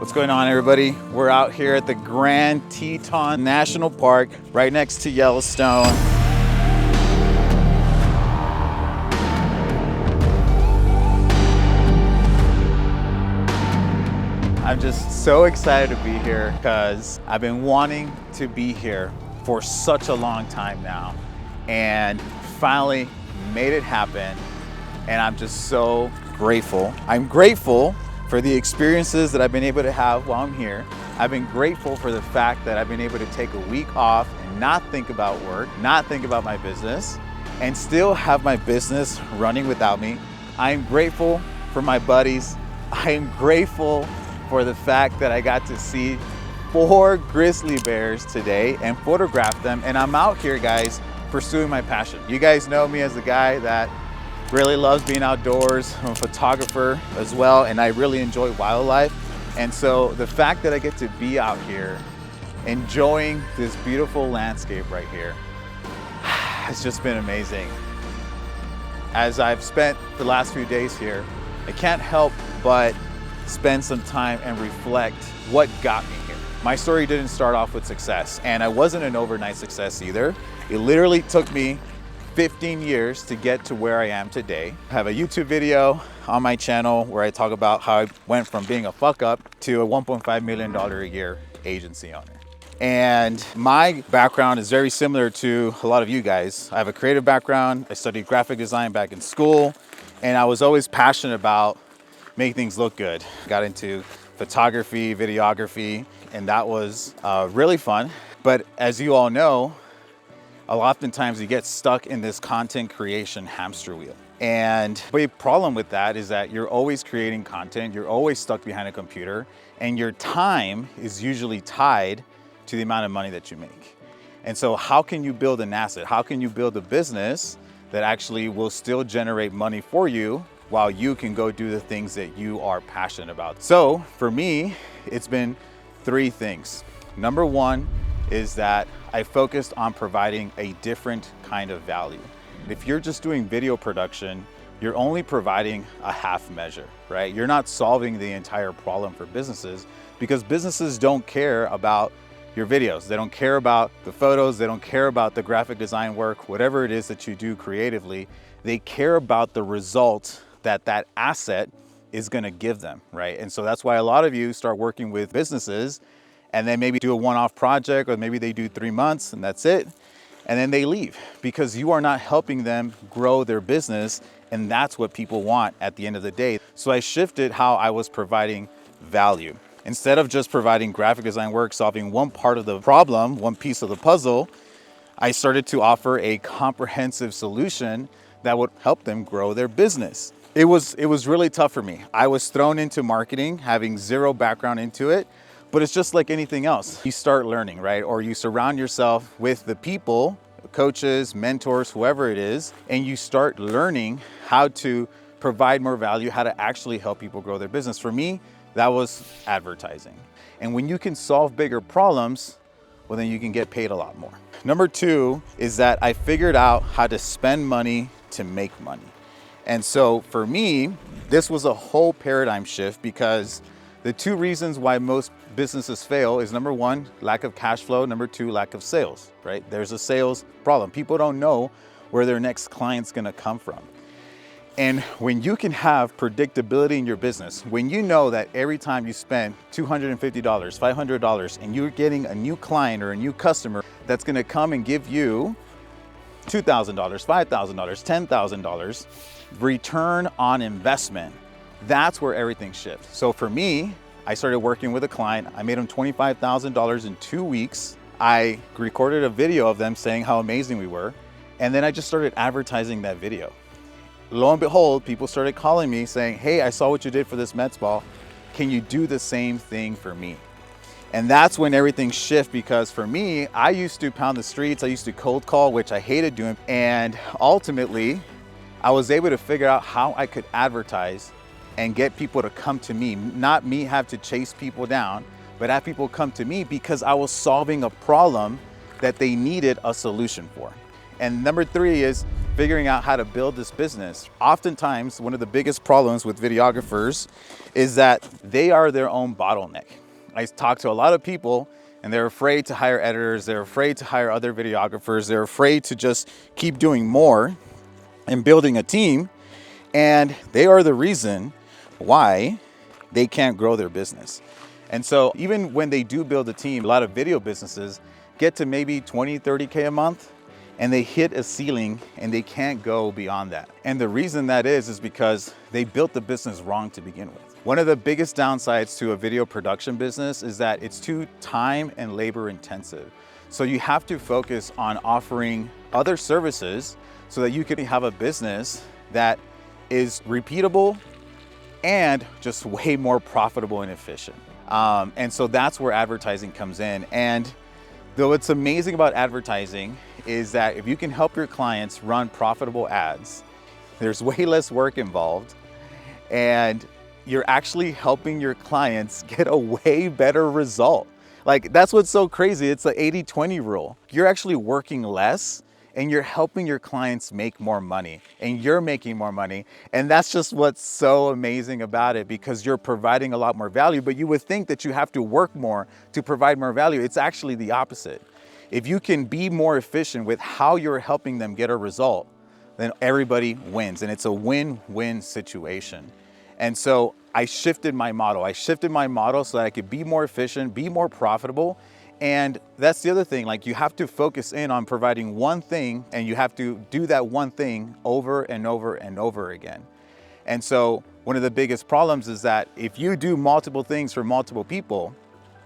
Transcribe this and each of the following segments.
What's going on, everybody? We're out here at the Grand Teton National Park, right next to Yellowstone. I'm just so excited to be here because I've been wanting to be here for such a long time now and finally made it happen. And I'm just so grateful. I'm grateful for the experiences that I've been able to have while I'm here. I've been grateful for the fact that I've been able to take a week off and not think about work, not think about my business, and still have my business running without me. I'm grateful for my buddies. I am grateful for the fact that I got to see 4 grizzly bears today and photograph them. And I'm out here, guys, pursuing my passion. You guys know me as the guy that really loves being outdoors. I'm a photographer as well, and I really enjoy wildlife. And so the fact that I get to be out here enjoying this beautiful landscape right here has just been amazing. As I've spent the last few days here, I can't help but spend some time and reflect what got me here. My story didn't start off with success, and I wasn't an overnight success either. It literally took me 15 years to get to where I am today. I have a YouTube video on my channel where I talk about how I went from being a fuck up to a $1.5 million a year agency owner. And my background is very similar to a lot of you guys. I have a creative background. I studied graphic design back in school, and I was always passionate about making things look good. Got into photography, videography, and that was really fun. But as you all know, oftentimes you get stuck in this content creation hamster wheel. And the problem with that is that you're always creating content, you're always stuck behind a computer, and your time is usually tied to the amount of money that you make. And so how can you build an asset? How can you build a business that actually will still generate money for you while you can go do the things that you are passionate about? So for me, it's been 3 things. Number 1 is that I focused on providing a different kind of value. If you're just doing video production, you're only providing a half measure, right? You're not solving the entire problem for businesses, because businesses don't care about your videos. They don't care about the photos. They don't care about the graphic design work, whatever it is that you do creatively. They care about the result that that asset is gonna give them, right? And so that's why a lot of you start working with businesses and then maybe do a one-off project, or maybe they do 3 months and that's it. And then they leave because you are not helping them grow their business. And that's what people want at the end of the day. So I shifted how I was providing value. Instead of just providing graphic design work, solving one part of the problem, one piece of the puzzle, I started to offer a comprehensive solution that would help them grow their business. It was really tough for me. I was thrown into marketing, having zero background into it. But it's just like anything else. You start learning, right? Or you surround yourself with the people, coaches, mentors, whoever it is, and you start learning how to provide more value, how to actually help people grow their business. For me, that was advertising. And when you can solve bigger problems, well, then you can get paid a lot more. Number 2 is that I figured out how to spend money to make money. And so for me, this was a whole paradigm shift, because the 2 reasons why most businesses fail is, number 1, lack of cash flow. Number 2, lack of sales, right? There's a sales problem. People don't know where their next client's gonna come from. And when you can have predictability in your business, when you know that every time you spend $250, $500, and you're getting a new client or a new customer that's gonna come and give you $2,000, $5,000, $10,000 return on investment, that's where everything shifts. So for me, I started working with a client. I made them $25,000 in 2 weeks. I recorded a video of them saying how amazing we were. And then I just started advertising that video. Lo and behold, people started calling me saying, hey, I saw what you did for this Mets ball. Can you do the same thing for me? And that's when everything shifted, because for me, I used to pound the streets. I used to cold call, which I hated doing. And ultimately, I was able to figure out how I could advertise and get people to come to me, not me have to chase people down, but have people come to me because I was solving a problem that they needed a solution for. And number 3 is figuring out how to build this business. Oftentimes, one of the biggest problems with videographers is that they are their own bottleneck. I talk to a lot of people and they're afraid to hire editors, they're afraid to hire other videographers, they're afraid to just keep doing more and building a team, and they are the reason why they can't grow their business. And so even when they do build a team, a lot of video businesses get to maybe 20, 30K a month, and they hit a ceiling and they can't go beyond that. And the reason that is because they built the business wrong to begin with. One of the biggest downsides to a video production business is that it's too time and labor intensive. So you have to focus on offering other services so that you can have a business that is repeatable and just way more profitable and efficient. And so that's where advertising comes in. And though what's amazing about advertising is that if you can help your clients run profitable ads, there's way less work involved, and you're actually helping your clients get a way better result. Like, that's what's so crazy. It's the 80-20 rule. You're actually working less and you're helping your clients make more money, and you're making more money. And that's just what's so amazing about it, because you're providing a lot more value. But you would think that you have to work more to provide more value. It's actually the opposite. If you can be more efficient with how you're helping them get a result, then everybody wins, and it's a win-win situation. And so I shifted my model. so that I could be more efficient, be more profitable. And that's the other thing, like, you have to focus in on providing one thing, and you have to do that one thing over and over and over again. And so one of the biggest problems is that if you do multiple things for multiple people,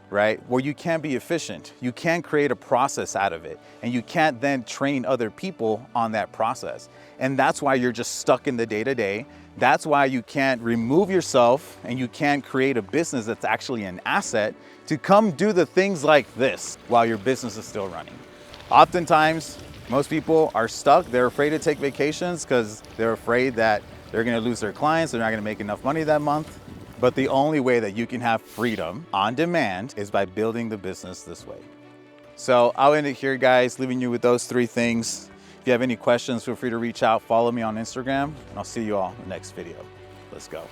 right, well, you can't be efficient. You can't create a process out of it, and you can't then train other people on that process. And that's why you're just stuck in the day-to-day. That's why you can't remove yourself, and you can't create a business that's actually an asset to come do the things like this while your business is still running. Oftentimes, most people are stuck. They're afraid to take vacations because they're afraid that they're gonna lose their clients, they're not gonna make enough money that month. But the only way that you can have freedom on demand is by building the business this way. So I'll end it here, guys, leaving you with those 3 things. If you have any questions, feel free to reach out, follow me on Instagram, and I'll see you all in the next video. Let's go.